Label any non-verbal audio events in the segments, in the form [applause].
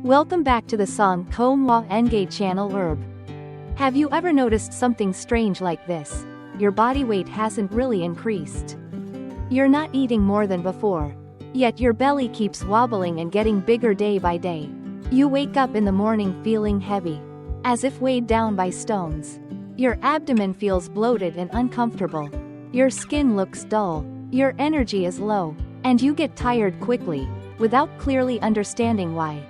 Welcome back to the SÄNG KHauE MმაგრI NGÀY channel herb. Have you ever noticed something strange like this? Your body weight hasn't really increased. You're not eating more than before. Yet your belly keeps wobbling and getting bigger day by day. You wake up in the morning feeling heavy, as if weighed down by stones. Your abdomen feels bloated and uncomfortable. Your skin looks dull, your energy is low, and you get tired quickly, without clearly understanding why.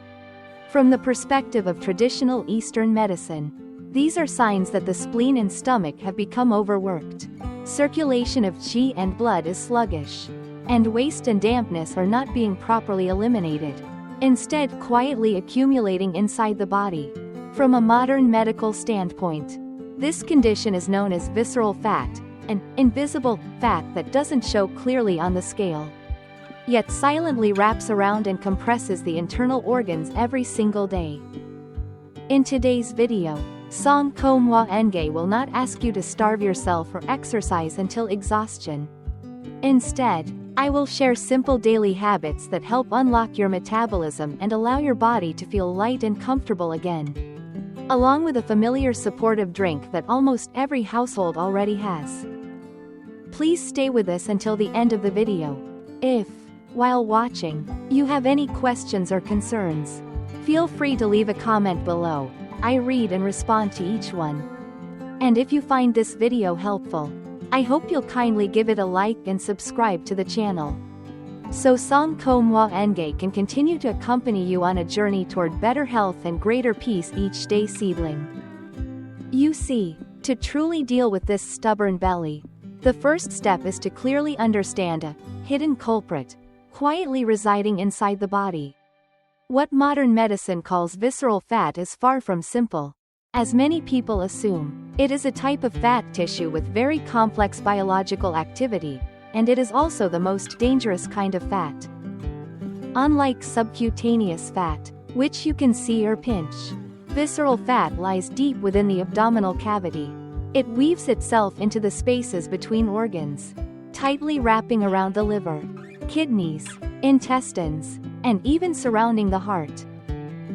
From the perspective of traditional Eastern medicine, these are signs that the spleen and stomach have become overworked. Circulation of qi and blood is sluggish, and waste and dampness are not being properly eliminated, instead quietly accumulating inside the body. From a modern medical standpoint, this condition is known as visceral fat, an invisible fat that doesn't show clearly on the scale, yet silently wraps around and compresses the internal organs every single day. In today's video, SÄNG KHauE MმაგრI NGÀY will not ask you to starve yourself or exercise until exhaustion. Instead, I will share simple daily habits that help unlock your metabolism and allow your body to feel light and comfortable again, along with a familiar supportive drink that almost every household already has. Please stay with us until the end of the video. If, while watching, you have any questions or concerns, feel free to leave a comment below. I read and respond to each one. And if you find this video helpful, I hope you'll kindly give it a like and subscribe to the channel, so SÄNG KHauE MმაგრI NGÀY can continue to accompany you on a journey toward better health and greater peace each day. Seedling. You see, to truly deal with this stubborn belly, the first step is to clearly understand a hidden culprit, quietly residing inside the body. What modern medicine calls visceral fat is far from simple, as many people assume. It is a type of fat tissue with very complex biological activity, and it is also the most dangerous kind of fat. Unlike subcutaneous fat, which you can see or pinch, visceral fat lies deep within the abdominal cavity. It weaves itself into the spaces between organs, tightly wrapping around the liver, kidneys, intestines, and even surrounding the heart.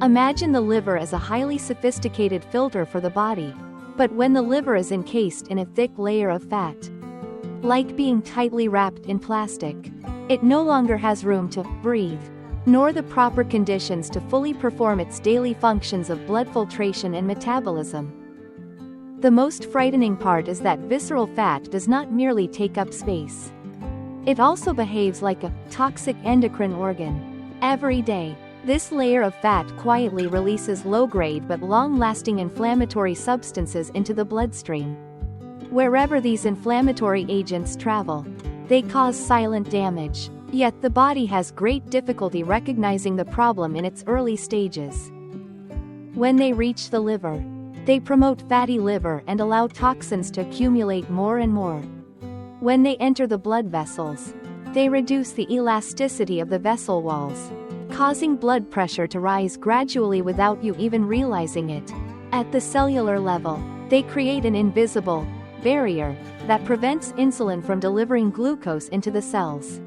Imagine the liver as a highly sophisticated filter for the body, but when the liver is encased in a thick layer of fat, like being tightly wrapped in plastic, it no longer has room to breathe, nor the proper conditions to fully perform its daily functions of blood filtration and metabolism. The most frightening part is that visceral fat does not merely take up space. It also behaves like a toxic endocrine organ. Every day, this layer of fat quietly releases low-grade but long-lasting inflammatory substances into the bloodstream. Wherever these inflammatory agents travel, they cause silent damage, yet the body has great difficulty recognizing the problem in its early stages. When they reach the liver, they promote fatty liver and allow toxins to accumulate more and more. When they enter the blood vessels, they reduce the elasticity of the vessel walls, causing blood pressure to rise gradually without you even realizing it. At the cellular level, they create an invisible barrier that prevents insulin from delivering glucose into the cells,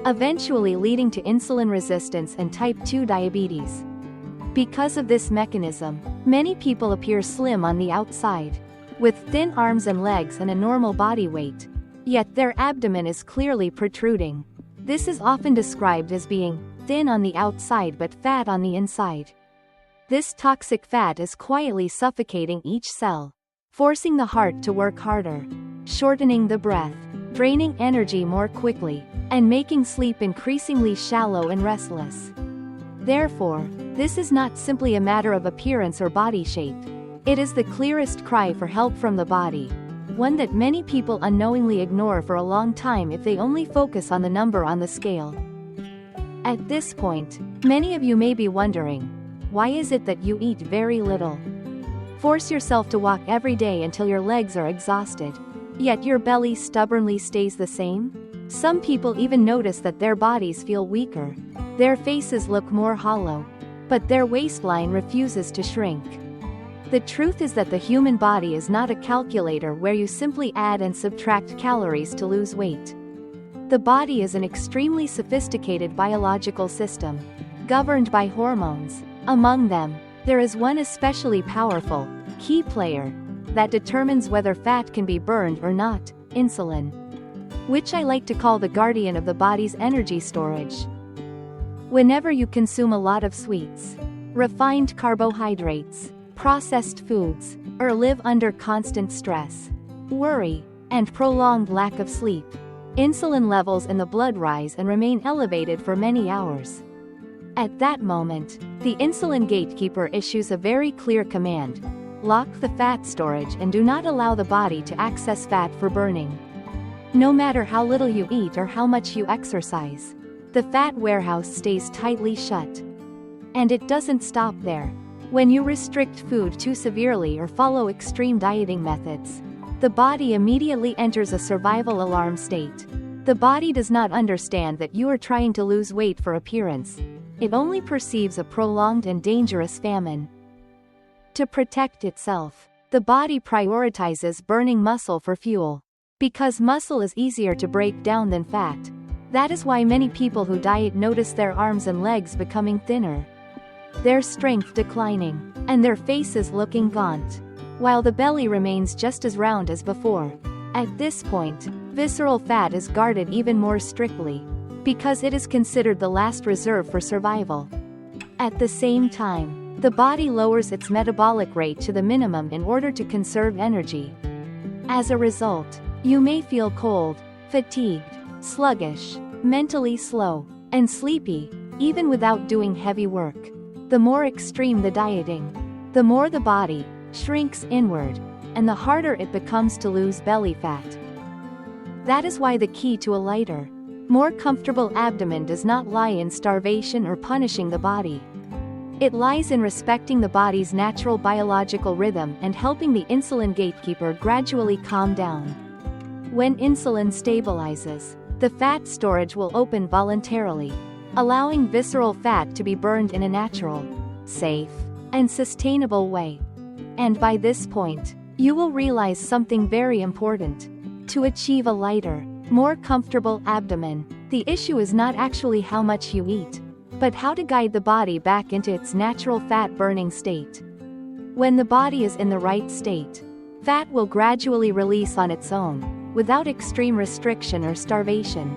eventually leading to insulin resistance and type 2 diabetes. Because of this mechanism, many people appear slim on the outside, with thin arms and legs and a normal body weight, yet their abdomen is clearly protruding. This is often described as being thin on the outside but fat on the inside. This toxic fat is quietly suffocating each cell, forcing the heart to work harder, shortening the breath, draining energy more quickly, and making sleep increasingly shallow and restless. Therefore, this is not simply a matter of appearance or body shape. It is the clearest cry for help from the body, one that many people unknowingly ignore for a long time if they only focus on the number on the scale. At this point, many of you may be wondering, why is it that you eat very little? Force yourself to walk every day until your legs are exhausted, yet your belly stubbornly stays the same? Some people even notice that their bodies feel weaker. Their faces look more hollow, but their waistline refuses to shrink. The truth is that the human body is not a calculator where you simply add and subtract calories to lose weight. The body is an extremely sophisticated biological system, governed by hormones, Among them, there is one especially powerful, key player, that determines whether fat can be burned or not, insulin, which I like to call the guardian of the body's energy storage. Whenever you consume a lot of sweets, refined carbohydrates, processed foods, or live under constant stress, worry, and prolonged lack of sleep, insulin levels in the blood rise and remain elevated for many hours. At that moment, the insulin gatekeeper issues a very clear command: lock the fat storage and do not allow the body to access fat for burning. No matter how little you eat or how much you exercise, the fat warehouse stays tightly shut. And it doesn't stop there. When you restrict food too severely or follow extreme dieting methods, the body immediately enters a survival alarm state. The body does not understand that you are trying to lose weight for appearance. It only perceives a prolonged and dangerous famine. To protect itself, the body prioritizes burning muscle for fuel. Because muscle is easier to break down than fat, that is why many people who diet notice their arms and legs becoming thinner, their strength declining, and their faces looking gaunt, while the belly remains just as round as before. At this point, visceral fat is guarded even more strictly, because it is considered the last reserve for survival. At the same time, the body lowers its metabolic rate to the minimum in order to conserve energy. As a result, you may feel cold, fatigued, sluggish, mentally slow, and sleepy, even without doing heavy work. The more extreme the dieting, the more the body shrinks inward, and the harder it becomes to lose belly fat. That is why the key to a lighter, more comfortable abdomen does not lie in starvation or punishing the body. It lies in respecting the body's natural biological rhythm and helping the insulin gatekeeper gradually calm down. When insulin stabilizes, the fat storage will open voluntarily, allowing visceral fat to be burned in a natural, safe, and sustainable way. And by this point, you will realize something very important. To achieve a lighter, more comfortable abdomen, the issue is not actually how much you eat, but how to guide the body back into its natural fat-burning state. When the body is in the right state, fat will gradually release on its own, without extreme restriction or starvation.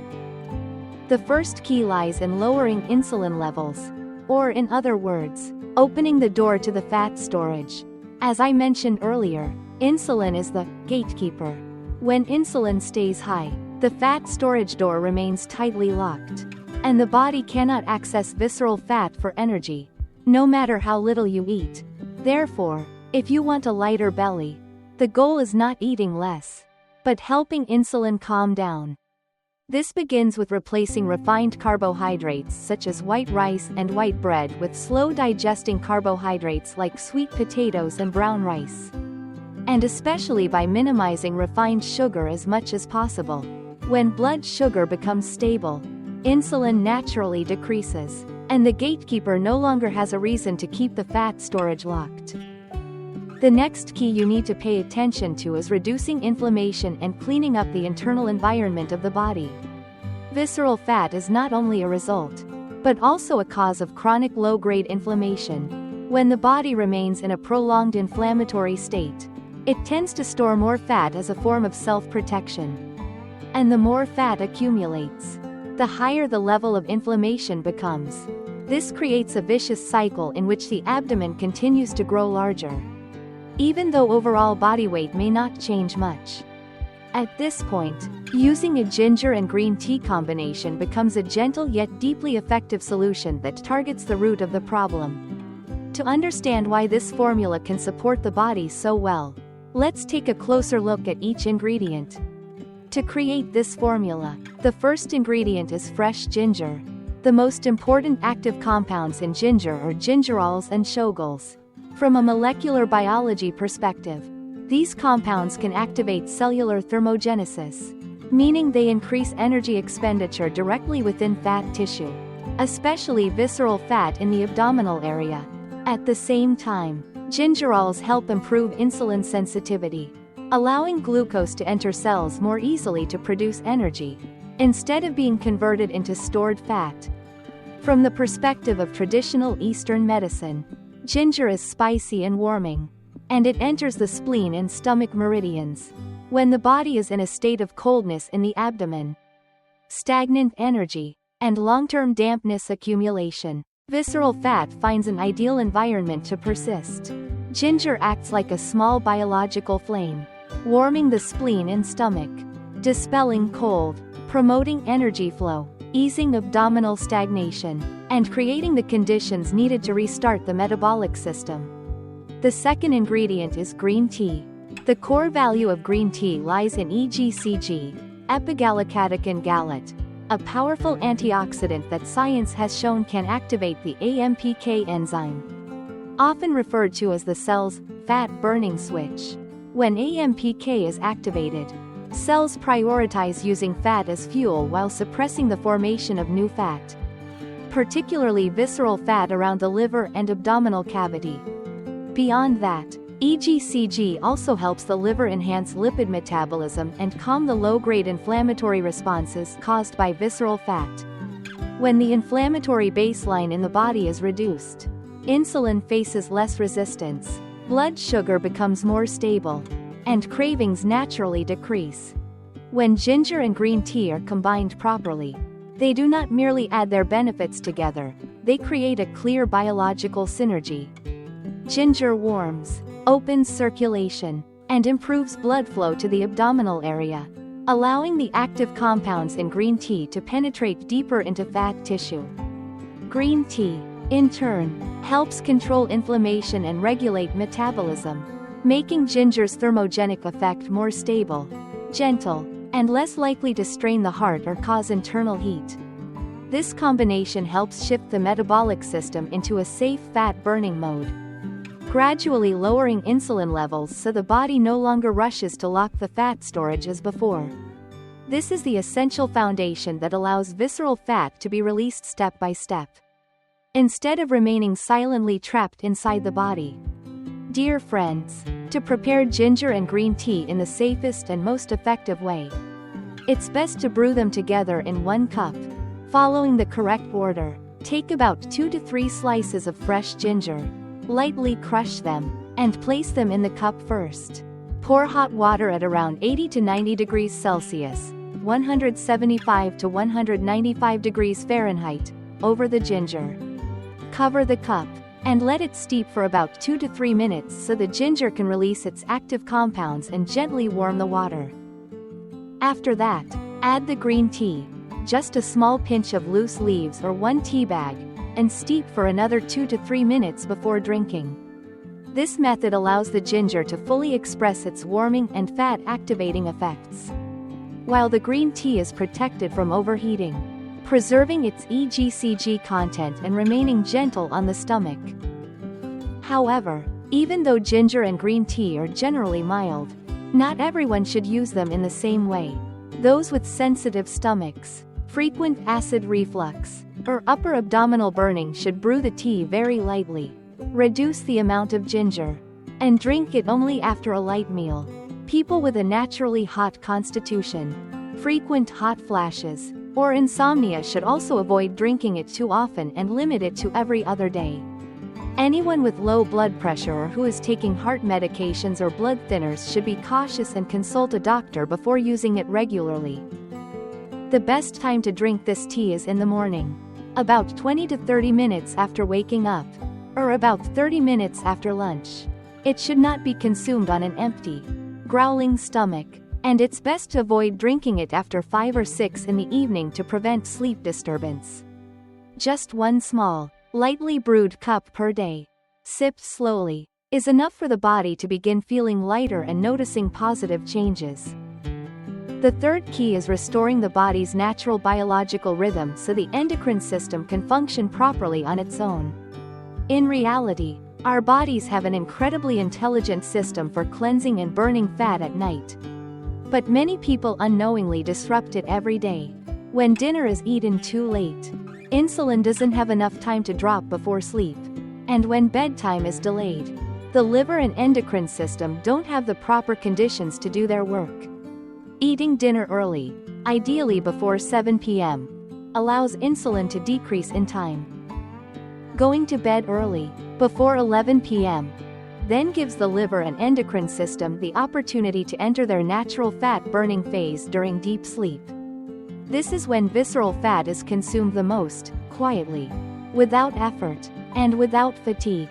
The first key lies in lowering insulin levels, or in other words, opening the door to the fat storage. As I mentioned earlier, insulin is the gatekeeper. When insulin stays high, the fat storage door remains tightly locked, and the body cannot access visceral fat for energy, no matter how little you eat. Therefore, if you want a lighter belly, the goal is not eating less, but helping insulin calm down. This begins with replacing refined carbohydrates such as white rice and white bread with slow-digesting carbohydrates like sweet potatoes and brown rice. And especially by minimizing refined sugar as much as possible. When blood sugar becomes stable, insulin naturally decreases, and the gatekeeper no longer has a reason to keep the fat storage locked. The next key you need to pay attention to is reducing inflammation and cleaning up the internal environment of the body. Visceral fat is not only a result, but also a cause of chronic low-grade inflammation. When the body remains in a prolonged inflammatory state, it tends to store more fat as a form of self-protection. And the more fat accumulates, the higher the level of inflammation becomes. This creates a vicious cycle in which the abdomen continues to grow larger, even though overall body weight may not change much. At this point, using a ginger and green tea combination becomes a gentle yet deeply effective solution that targets the root of the problem. To understand why this formula can support the body so well, let's take a closer look at each ingredient. To create this formula, the first ingredient is fresh ginger. The most important active compounds in ginger are gingerols and shogals. From a molecular biology perspective, these compounds can activate cellular thermogenesis, meaning they increase energy expenditure directly within fat tissue, especially visceral fat in the abdominal area. At the same time, gingerols help improve insulin sensitivity, allowing glucose to enter cells more easily to produce energy, instead of being converted into stored fat. From the perspective of traditional Eastern medicine, ginger is spicy and warming, and it enters the spleen and stomach meridians when the body is in a state of coldness in the abdomen, stagnant energy, and long-term dampness accumulation. Visceral fat finds an ideal environment to persist. Ginger acts like a small biological flame, warming the spleen and stomach, dispelling cold, promoting energy flow, easing abdominal stagnation, and creating the conditions needed to restart the metabolic system. The second ingredient is green tea. The core value of green tea lies in EGCG, epigallocatechin gallate, a powerful antioxidant that science has shown can activate the AMPK enzyme, often referred to as the cell's fat-burning switch. When AMPK is activated, cells prioritize using fat as fuel while suppressing the formation of new fat, particularly visceral fat around the liver and abdominal cavity. Beyond that, EGCG also helps the liver enhance lipid metabolism and calm the low-grade inflammatory responses caused by visceral fat. When the inflammatory baseline in the body is reduced, insulin faces less resistance, blood sugar becomes more stable, and cravings naturally decrease. When ginger and green tea are combined properly, they do not merely add their benefits together, they create a clear biological synergy. Ginger warms, opens circulation, and improves blood flow to the abdominal area, allowing the active compounds in green tea to penetrate deeper into fat tissue. Green tea, in turn, helps control inflammation and regulate metabolism, making ginger's thermogenic effect more stable, gentle, and less likely to strain the heart or cause internal heat. This combination helps shift the metabolic system into a safe fat-burning mode, gradually lowering insulin levels so the body no longer rushes to lock the fat storage as before. This is the essential foundation that allows visceral fat to be released step by step, instead of remaining silently trapped inside the body. Dear friends, to prepare ginger and green tea in the safest and most effective way, it's best to brew them together in 1 cup. Following the correct order, take about 2 to 3 slices of fresh ginger, lightly crush them, and place them in the cup first. Pour hot water at around 80 to 90 degrees Celsius, 175 to 195 degrees Fahrenheit, over the ginger. Cover the cup, and let it steep for about 2 to 3 minutes so the ginger can release its active compounds and gently warm the water. After that, add the green tea, just a small pinch of loose leaves or 1 tea bag, and steep for another 2 to 3 minutes before drinking. This method allows the ginger to fully express its warming and fat-activating effects, while the green tea is protected from overheating, preserving its EGCG content and remaining gentle on the stomach. However, even though ginger and green tea are generally mild, not everyone should use them in the same way. Those with sensitive stomachs, frequent acid reflux, or upper abdominal burning should brew the tea very lightly, reduce the amount of ginger, and drink it only after a light meal. People with a naturally hot constitution, frequent hot flashes, or insomnia should also avoid drinking it too often and limit it to every other day. Anyone with low blood pressure or who is taking heart medications or blood thinners should be cautious and consult a doctor before using it regularly. The best time to drink this tea is in the morning, about 20 to 30 minutes after waking up, or about 30 minutes after lunch. It should not be consumed on an empty, growling stomach, and it's best to avoid drinking it after 5 or 6 in the evening to prevent sleep disturbance. Just 1 small, lightly brewed cup per day, sipped slowly, is enough for the body to begin feeling lighter and noticing positive changes. The third key is restoring the body's natural biological rhythm so the endocrine system can function properly on its own. In reality, our bodies have an incredibly intelligent system for cleansing and burning fat at night. But many people unknowingly disrupt it every day. When dinner is eaten too late, insulin doesn't have enough time to drop before sleep. And when bedtime is delayed, the liver and endocrine system don't have the proper conditions to do their work. Eating dinner early, ideally before 7 p.m., allows insulin to decrease in time. Going to bed early, before 11 p.m., then gives the liver and endocrine system the opportunity to enter their natural fat-burning phase during deep sleep. This is when visceral fat is consumed the most, quietly, without effort, and without fatigue.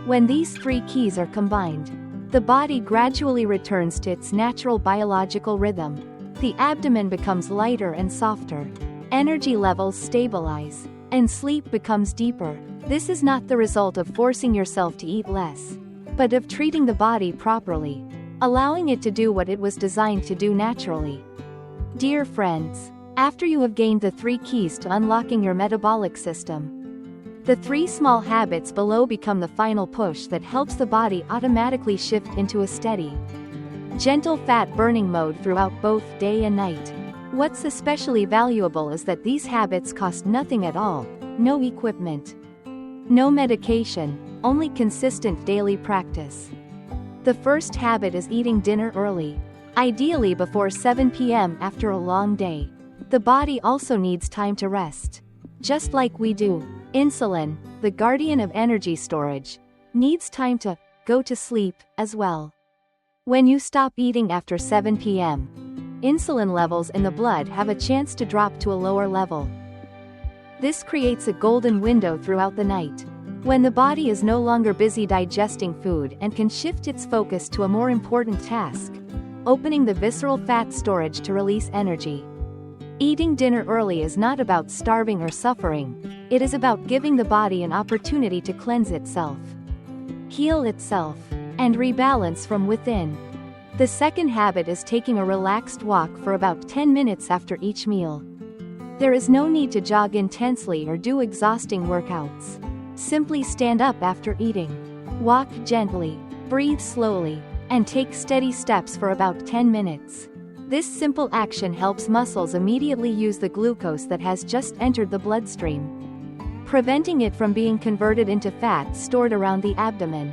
When these three keys are combined, the body gradually returns to its natural biological rhythm. The abdomen becomes lighter and softer, energy levels stabilize, and sleep becomes deeper. This is not the result of forcing yourself to eat less, but of treating the body properly, allowing it to do what it was designed to do naturally. Dear friends, after you have gained the 3 keys to unlocking your metabolic system, the 3 small habits below become the final push that helps the body automatically shift into a steady, gentle fat-burning mode throughout both day and night. What's especially valuable is that these habits cost nothing at all, no equipment, no medication, only consistent daily practice. The first habit is eating dinner early, ideally before 7 p.m. after a long day. The body also needs time to rest. Just like we do. Insulin, the guardian of energy storage, needs time to go to sleep as well. When you stop eating after 7 p.m., insulin levels in the blood have a chance to drop to a lower level. This creates a golden window throughout the night, when the body is no longer busy digesting food and can shift its focus to a more important task, opening the visceral fat storage to release energy. Eating dinner early is not about starving or suffering, it is about giving the body an opportunity to cleanse itself, heal itself, and rebalance from within. The second habit is taking a relaxed walk for about 10 minutes after each meal. There is no need to jog intensely or do exhausting workouts. Simply stand up after eating. Walk gently, breathe slowly, and take steady steps for about 10 minutes. This simple action helps muscles immediately use the glucose that has just entered the bloodstream, preventing it from being converted into fat stored around the abdomen.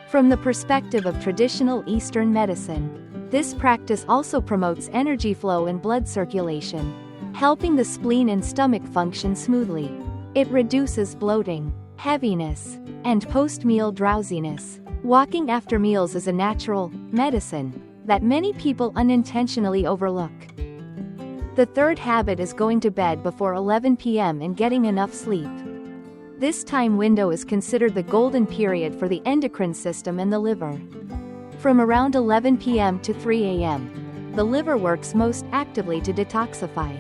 From the perspective of traditional Eastern medicine, this practice also promotes energy flow and blood circulation, helping the spleen and stomach function smoothly. It reduces bloating, heaviness, and post-meal drowsiness. Walking after meals is a natural medicine that many people unintentionally overlook. The third habit is going to bed before 11 p.m. and getting enough sleep. This time window is considered the golden period for the endocrine system and the liver. From around 11 p.m. to 3 a.m., the liver works most actively to detoxify,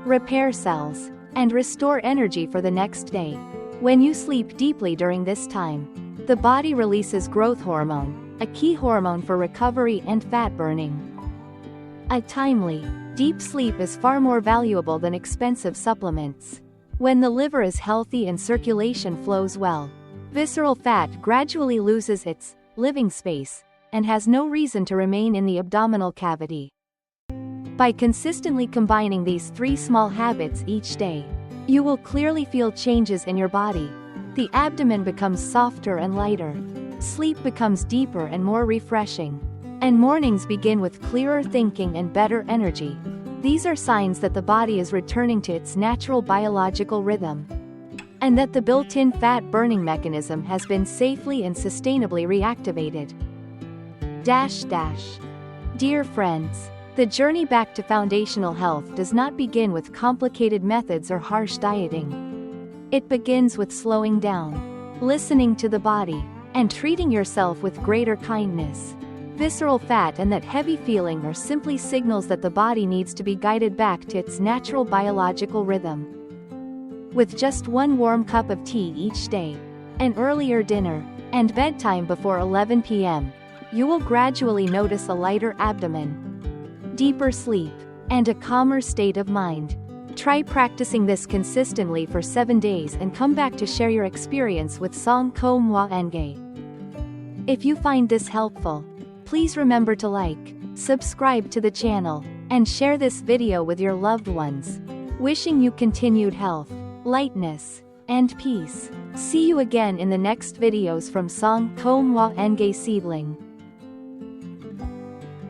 repair cells, and restore energy for the next day. When you sleep deeply during this time, the body releases growth hormone, a key hormone for recovery and fat burning. A timely, deep sleep is far more valuable than expensive supplements. When the liver is healthy and circulation flows well, visceral fat gradually loses its living space and has no reason to remain in the abdominal cavity. By consistently combining these 3 small habits each day, you will clearly feel changes in your body. The abdomen becomes softer and lighter. Sleep becomes deeper and more refreshing, and mornings begin with clearer thinking and better energy. These are signs that the body is returning to its natural biological rhythm, and that the built-in fat-burning mechanism has been safely and sustainably reactivated. Dear friends, the journey back to foundational health does not begin with complicated methods or harsh dieting. It begins with slowing down, listening to the body, and treating yourself with greater kindness. Visceral fat and that heavy feeling are simply signals that the body needs to be guided back to its natural biological rhythm. With just 1 warm cup of tea each day, an earlier dinner, and bedtime before 11 p.m., you will gradually notice a lighter abdomen, deeper sleep, and a calmer state of mind. Try practicing this consistently for 7 days and come back to share your experience with SÄNG KHauE M [silence] I NGÀY. If you find this helpful, please remember to like, subscribe to the channel, and share this video with your loved ones. Wishing you continued health, lightness, and peace. See you again in the next videos from SÄNG KHauE MบํI NGÀY Seedling.